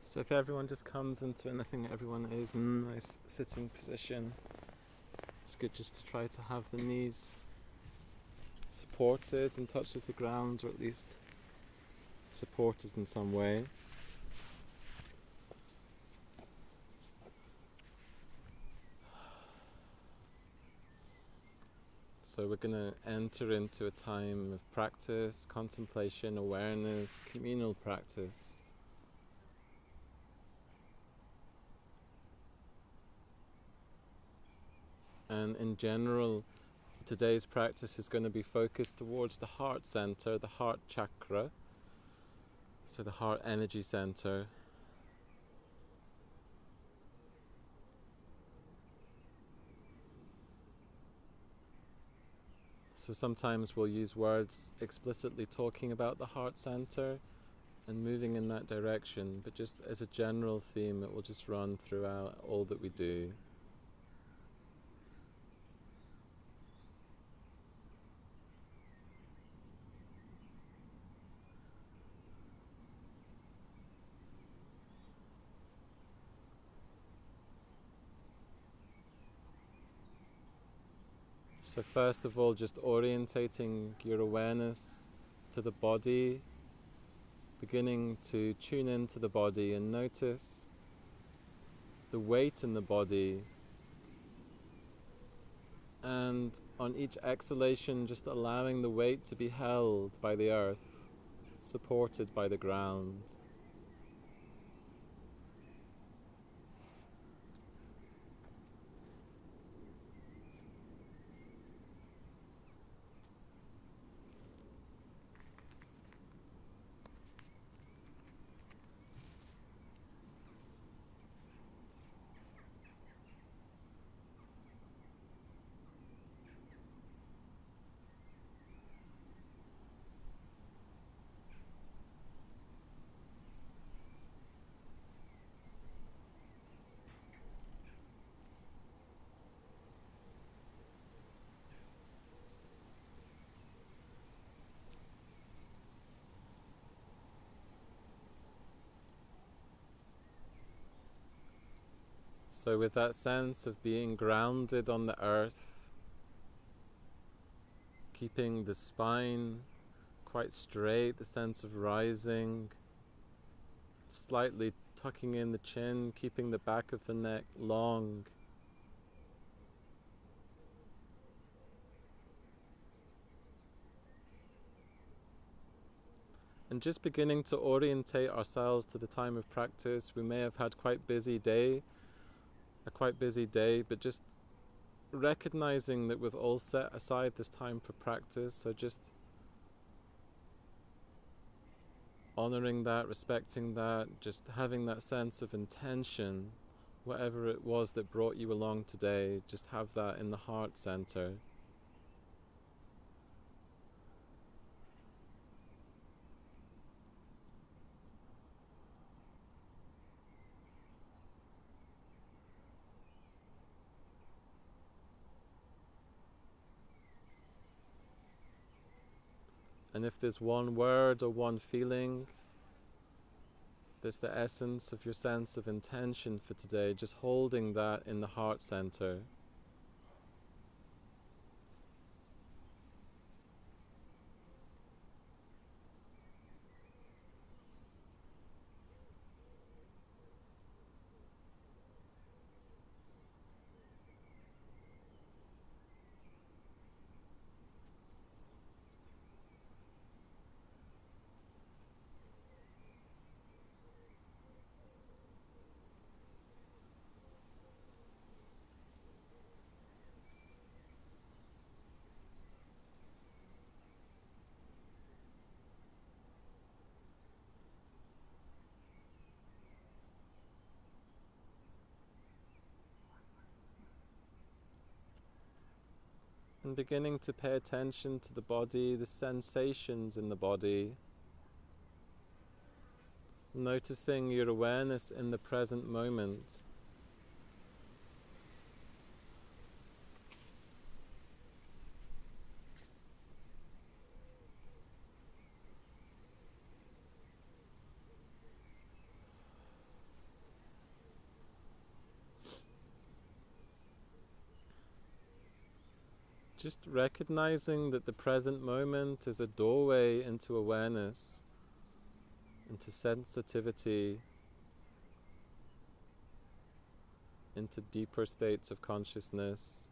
So if everyone just comes into anything, everyone is in a nice sitting position. It's good just to try to have the knees supported, in touch with the ground, or at least supported in some way. So we're going to enter into a time of practice, contemplation, awareness, communal practice. And in general, today's practice is going to be focused towards the heart center, the heart chakra, so the heart energy center. So sometimes we'll use words explicitly talking about the heart center and moving in that direction, but just as a general theme, it will just run throughout all that we do. So first of all, just orientating your awareness to the body, beginning to tune into the body and notice the weight in the body, and on each exhalation just allowing the weight to be held by the earth, supported by the ground. So with that sense of being grounded on the earth, keeping the spine quite straight, the sense of rising, slightly tucking in the chin, keeping the back of the neck long. And just beginning to orientate ourselves to the time of practice. We may have had a quite busy day, but just recognizing that we've all set aside this time for practice, so just honoring that, respecting that, just having that sense of intention, whatever it was that brought you along today, just have that in the heart center. And if there's one word or one feeling that's the essence of your sense of intention for today, just holding that in the heart center. And beginning to pay attention to the body, the sensations in the body. Noticing your awareness in the present moment. Just recognizing that the present moment is a doorway into awareness, into sensitivity, into deeper states of consciousness.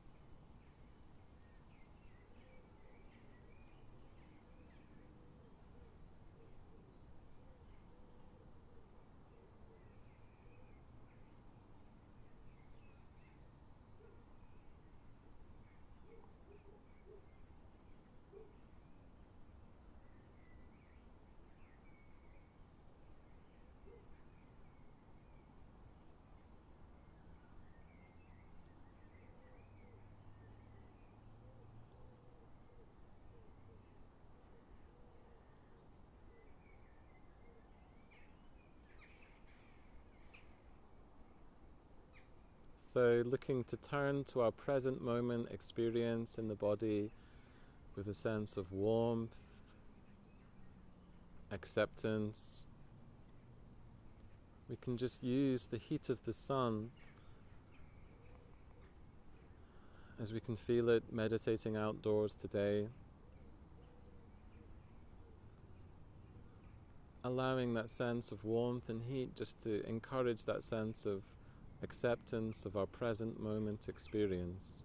So looking to turn to our present moment experience in the body with a sense of warmth, acceptance. We can just use the heat of the sun as we can feel it meditating outdoors today, allowing that sense of warmth and heat just to encourage that sense of acceptance of our present moment experience.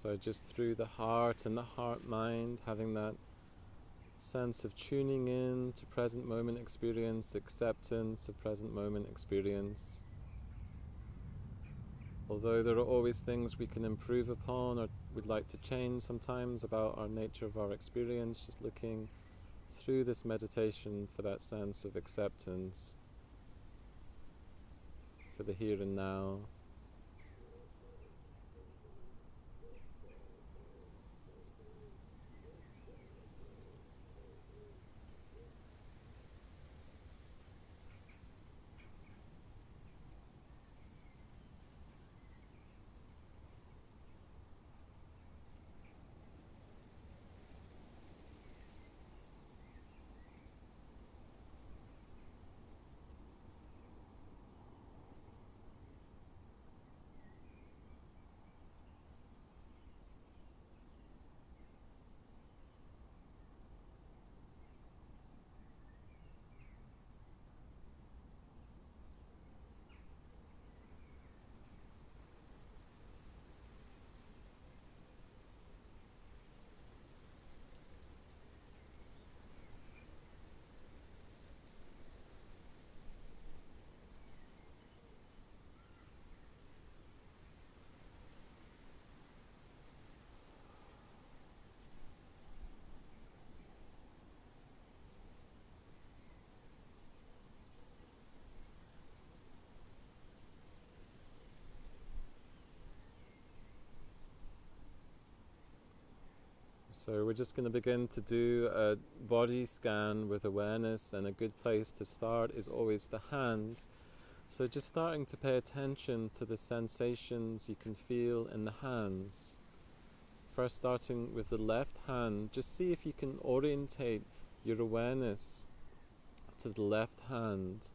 So just through the heart and the heart-mind, having that sense of tuning in to present moment experience, acceptance of present moment experience. Although there are always things we can improve upon or we'd like to change sometimes about our nature of our experience, just looking through this meditation for that sense of acceptance, for the here and now. So we're just going to begin to do a body scan with awareness, and a good place to start is always the hands. So just starting to pay attention to the sensations you can feel in the hands. First starting with the left hand, just see if you can orientate your awareness to the left hand.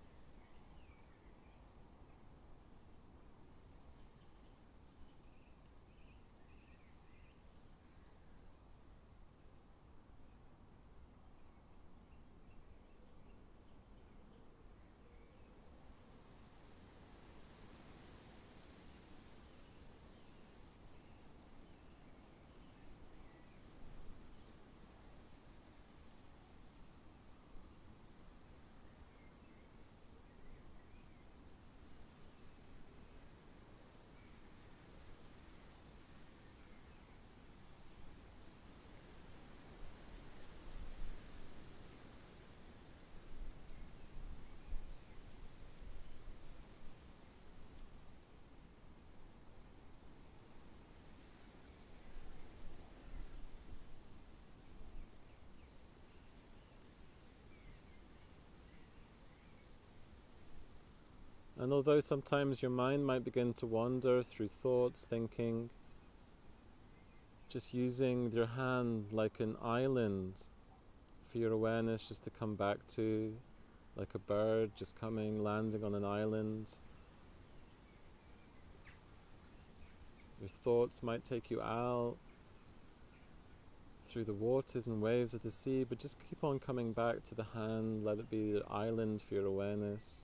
And although sometimes your mind might begin to wander through thoughts, thinking, just using your hand like an island for your awareness just to come back to, like a bird just coming, landing on an island. Your thoughts might take you out through the waters and waves of the sea, but just keep on coming back to the hand, let it be the island for your awareness,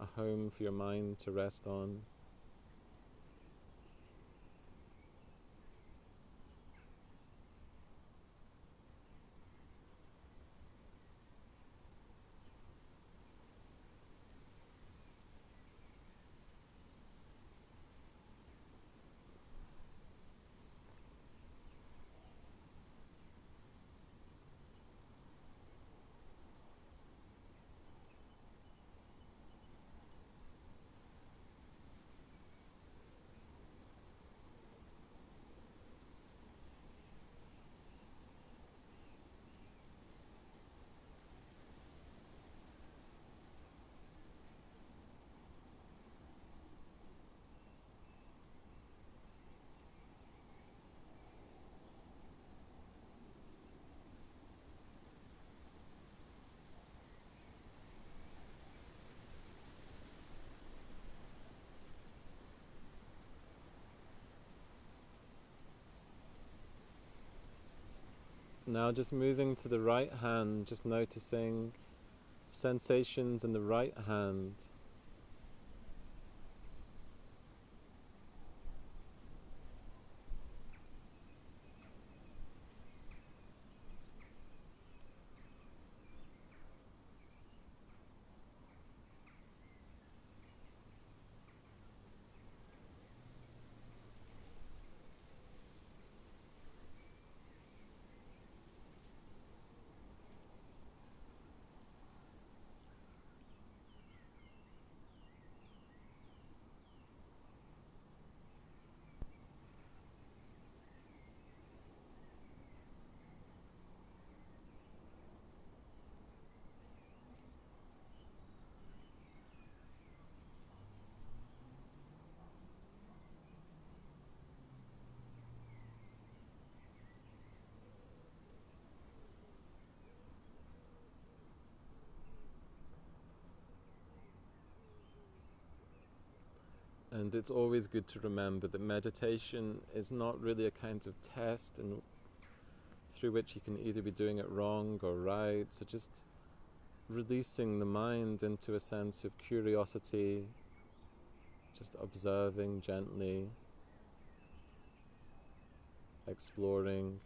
a home for your mind to rest on. Now just moving to the right hand, just noticing sensations in the right hand. And it's always good to remember that meditation is not really a kind of test and through which you can either be doing it wrong or right. So just releasing the mind into a sense of curiosity, just observing gently, exploring.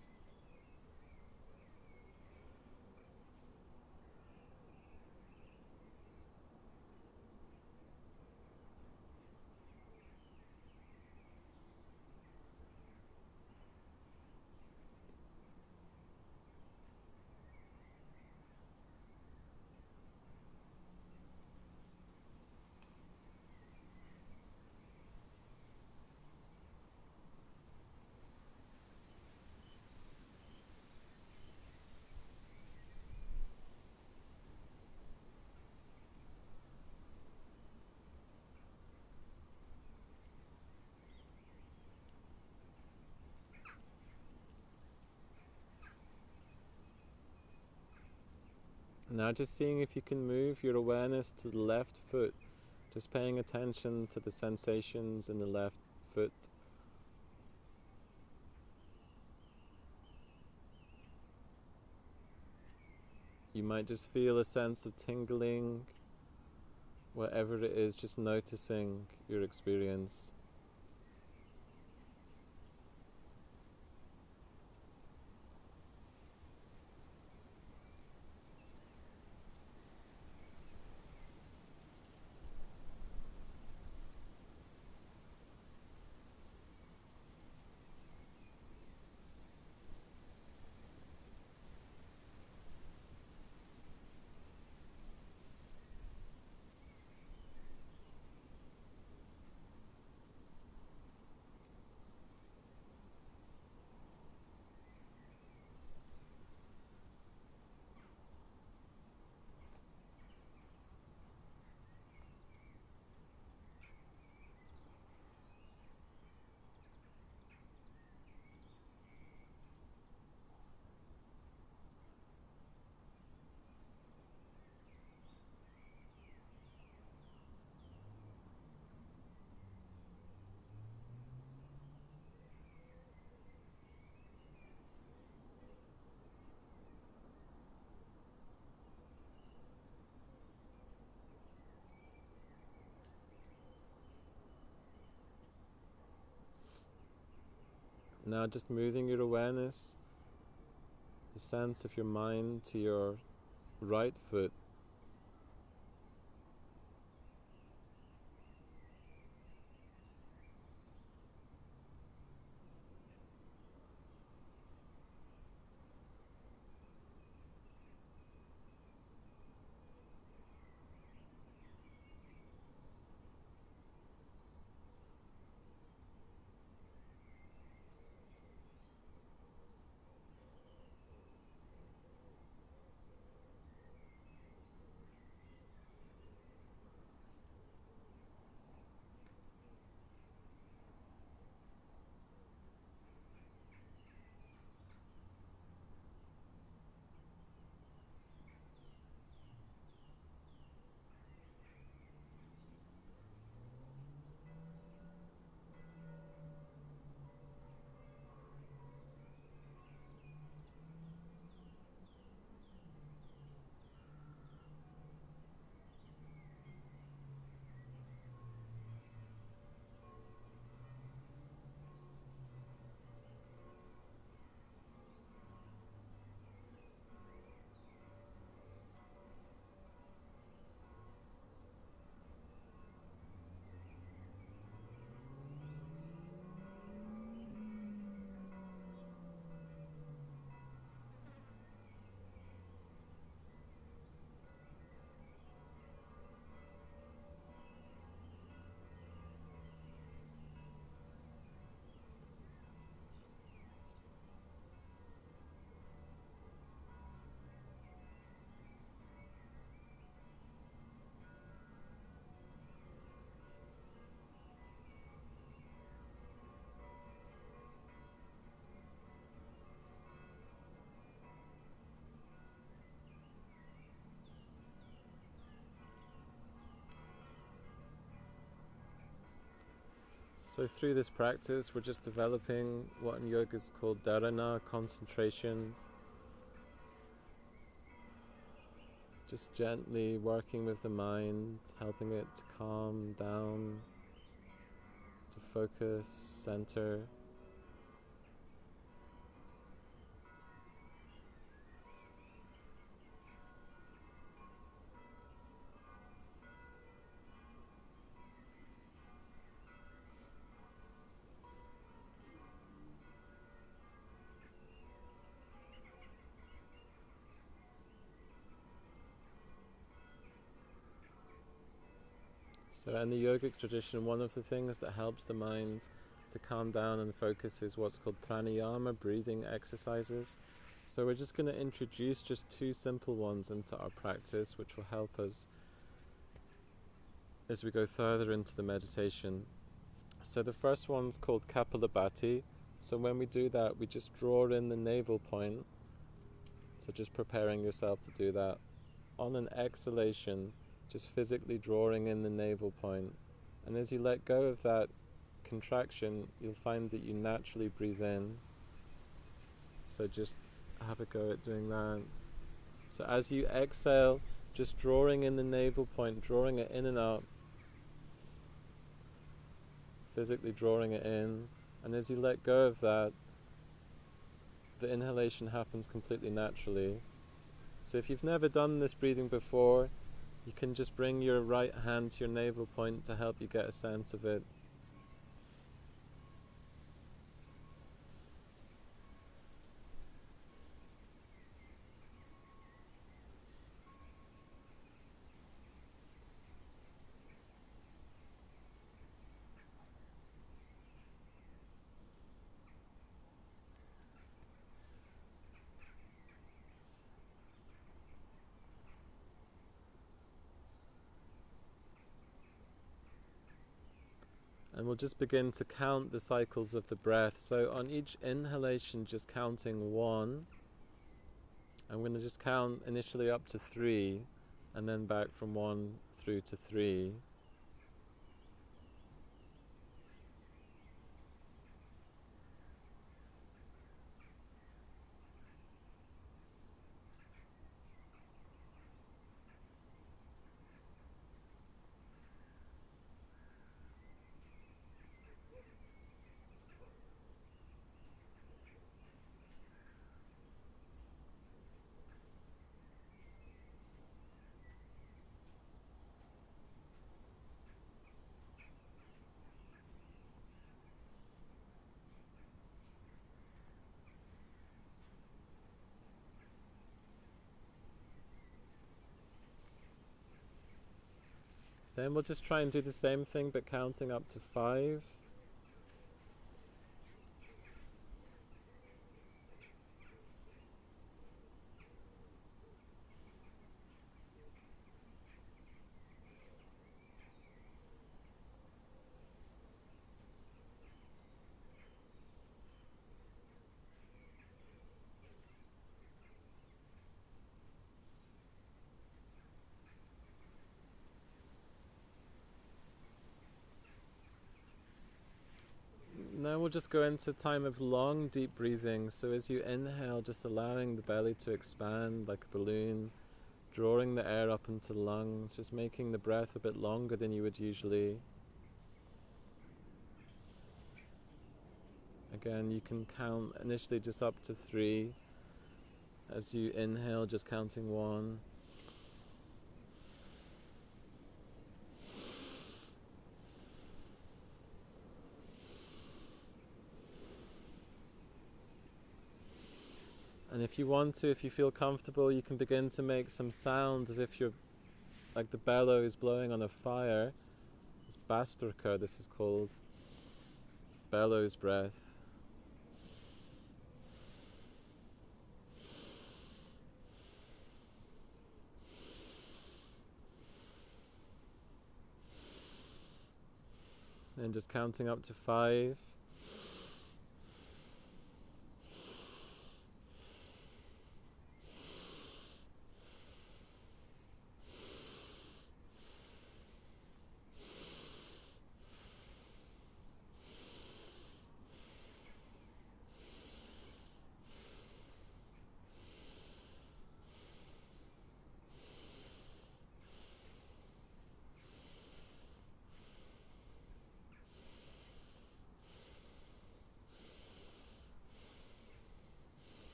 Now just seeing if you can move your awareness to the left foot, just paying attention to the sensations in the left foot. You might just feel a sense of tingling, whatever it is, just noticing your experience. Now just moving your awareness, the sense of your mind to your right foot. So through this practice, we're just developing what in yoga is called dharana, concentration. Just gently working with the mind, helping it to calm down, to focus, center. So in the yogic tradition, one of the things that helps the mind to calm down and focus is what's called pranayama, breathing exercises. So we're just going to introduce just two simple ones into our practice, which will help us as we go further into the meditation. So the first one's called Kapalabhati. So when we do that, we just draw in the navel point. So just preparing yourself to do that. on an exhalation, just physically drawing in the navel point. And as you let go of that contraction, you'll find that you naturally breathe in. So just have a go at doing that. So as you exhale, just drawing in the navel point, drawing it in and up, physically drawing it in. And as you let go of that, the inhalation happens completely naturally. So if you've never done this breathing before, you can just bring your right hand to your navel point to help you get a sense of it. And we'll just begin to count the cycles of the breath. So on each inhalation, just counting 1. I'm going to just count initially up to 3, and then back from 1 through to 3. Then we'll just try and do the same thing, but counting up to 5. Now we'll just go into a time of long, deep breathing. So as you inhale, just allowing the belly to expand like a balloon, drawing the air up into the lungs, just making the breath a bit longer than you would usually. Again, you can count initially just up to 3. As you inhale, just counting 1. And if you want to, if you feel comfortable, you can begin to make some sound as if you're like the bellows blowing on a fire. It's basturka, this is called. Bellows breath. And just counting up to 5.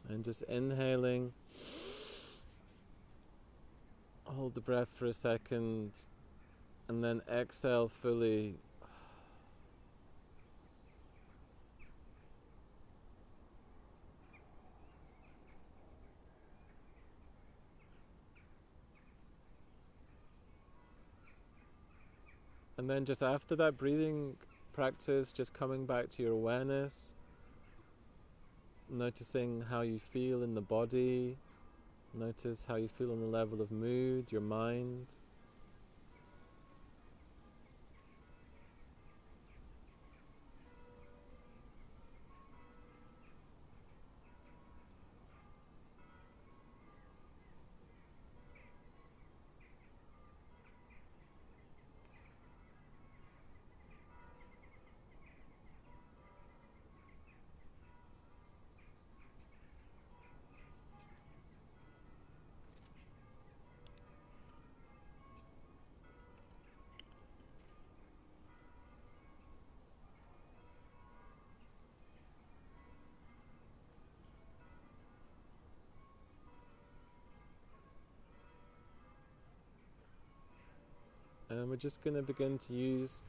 And just inhaling, hold the breath for a second, and then exhale fully. And then just after that breathing practice, just coming back to your awareness, noticing how you feel in the body, notice how you feel on the level of mood, your mind. And we're just going to begin to use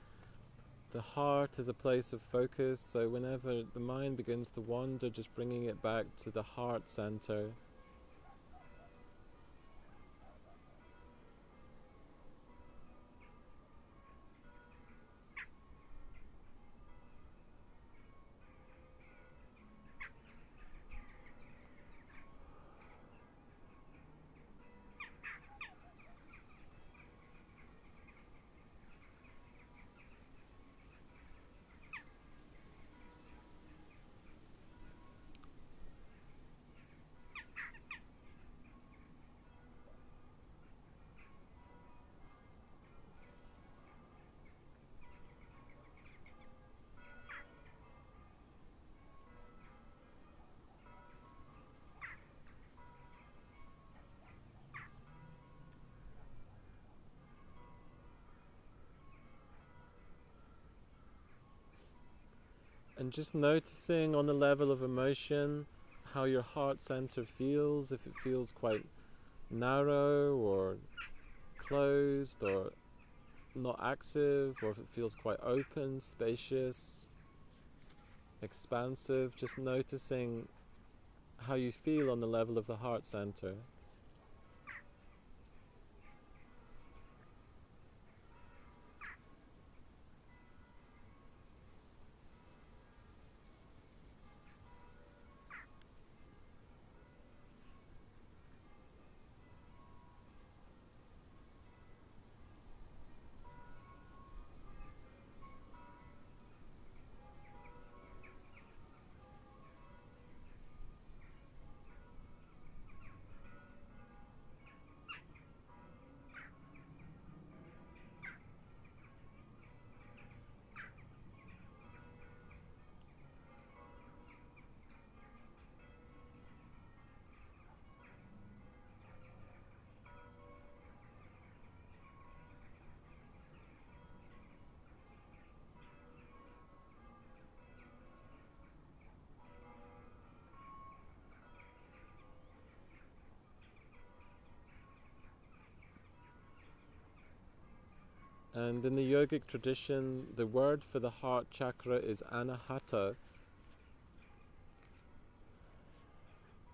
the heart as a place of focus, so whenever the mind begins to wander, just bringing it back to the heart center. And just noticing on the level of emotion how your heart center feels, if it feels quite narrow or closed or not active, or if it feels quite open, spacious, expansive. Just noticing how you feel on the level of the heart center. And in the yogic tradition, the word for the heart chakra is Anahata,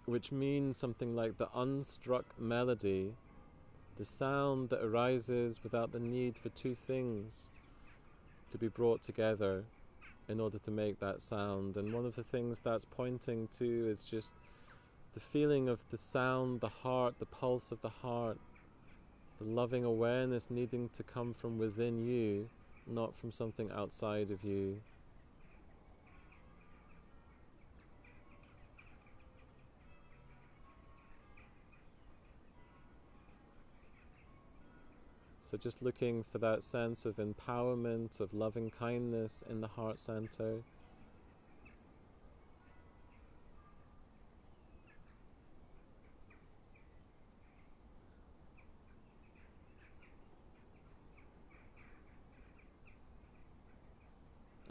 which means something like the unstruck melody, the sound that arises without the need for two things to be brought together in order to make that sound. And one of the things that's pointing to is just the feeling of the sound, the heart, the pulse of the heart, the loving awareness needing to come from within you, not from something outside of you. So just looking for that sense of empowerment, of loving kindness in the heart center.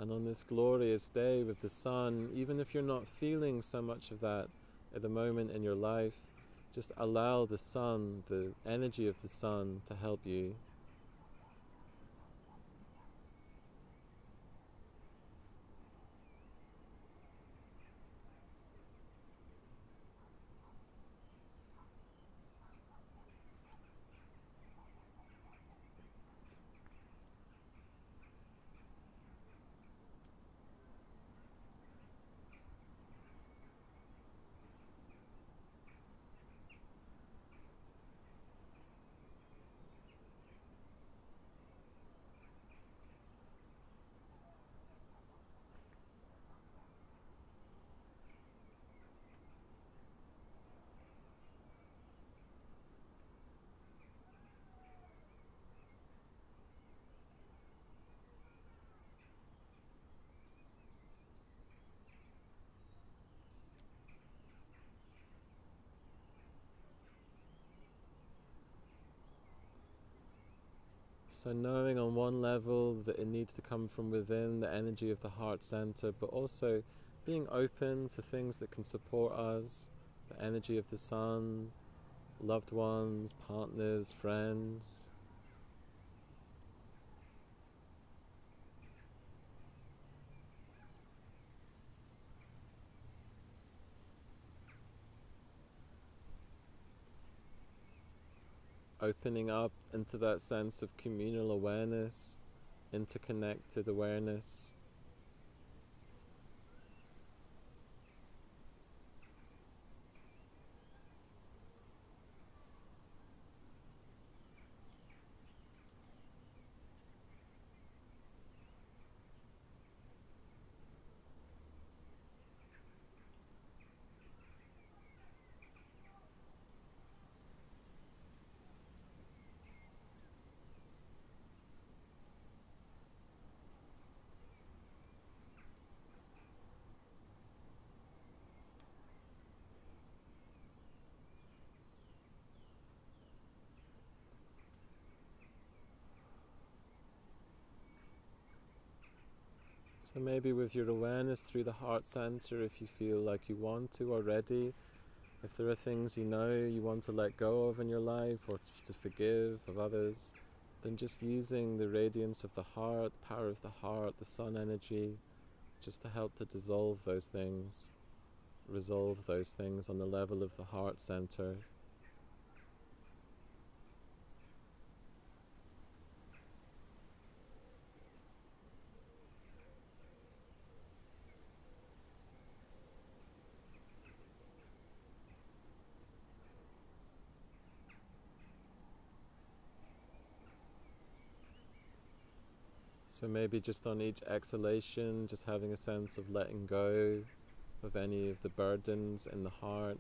And on this glorious day with the sun, even if you're not feeling so much of that at the moment in your life, just allow the sun, the energy of the sun, to help you. So knowing on one level that it needs to come from within, the energy of the heart center, but also being open to things that can support us, the energy of the sun, loved ones, partners, friends. opening up into that sense of communal awareness, interconnected awareness. So maybe with your awareness through the heart center, if you feel like you want to already, if there are things you know you want to let go of in your life or to forgive of others, then just using the radiance of the heart, power of the heart, the sun energy, just to help to dissolve those things, resolve those things on the level of the heart center. So maybe just on each exhalation, just having a sense of letting go of any of the burdens in the heart.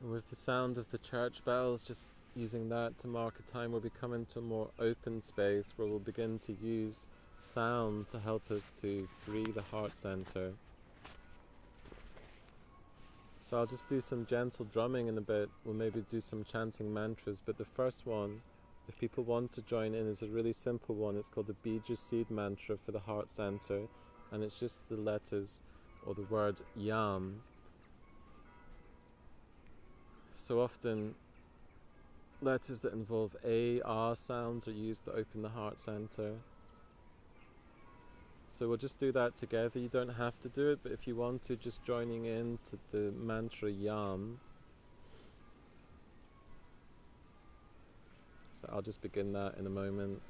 And with the sound of the church bells, just using that to mark a time where we come into a more open space where we'll begin to use sound to help us to free the heart center. So I'll just do some gentle drumming in a bit. We'll maybe do some chanting mantras, but the first one, if people want to join in, is a really simple one. It's called the Bija Seed Mantra for the heart center, and it's just the letters or the word yam. So often letters that involve A, R sounds are used to open the heart center. So we'll just do that together. You don't have to do it, but if you want to, just joining in to the mantra yam. So I'll just begin that in a moment.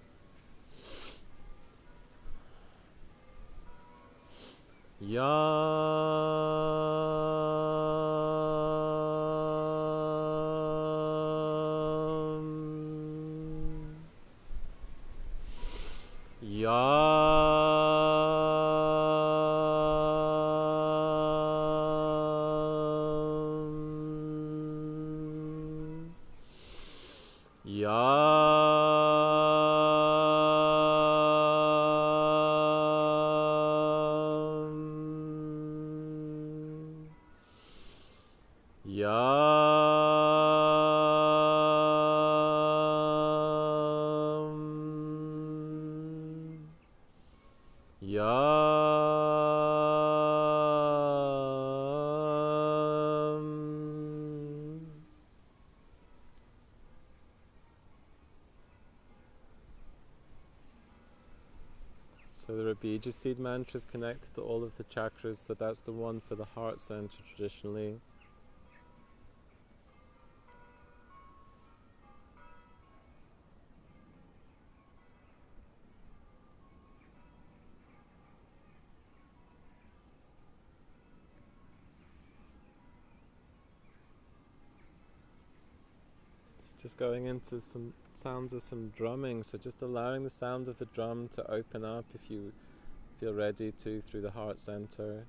So the Rabija seed mantra is connected to all of the chakras, so that's the one for the heart center traditionally. Just going into some sounds of some drumming, so just allowing the sound of the drum to open up if you feel ready to through the heart center.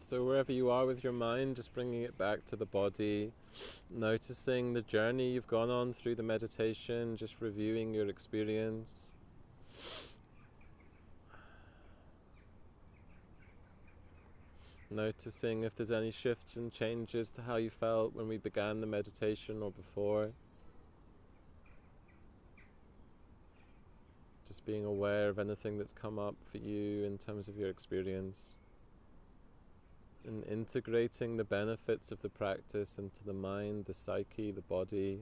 So wherever you are with your mind, just bringing it back to the body, noticing the journey you've gone on through the meditation, just reviewing your experience. Noticing if there's any shifts and changes to how you felt when we began the meditation or before. Just being aware of anything that's come up for you in terms of your experience. And integrating the benefits of the practice into the mind, the psyche, the body.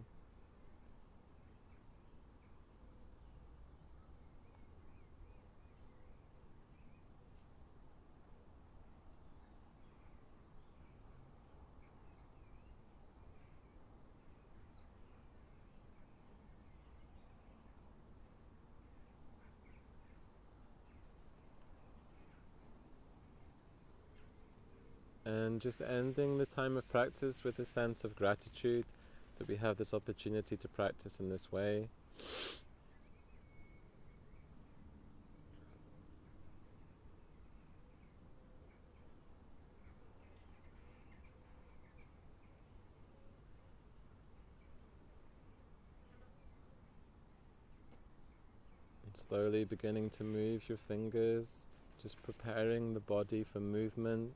And just ending the time of practice with a sense of gratitude that we have this opportunity to practice in this way. And slowly beginning to move your fingers, just preparing the body for movement.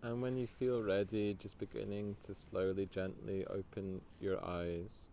And when you feel ready, just beginning to slowly, gently open your eyes.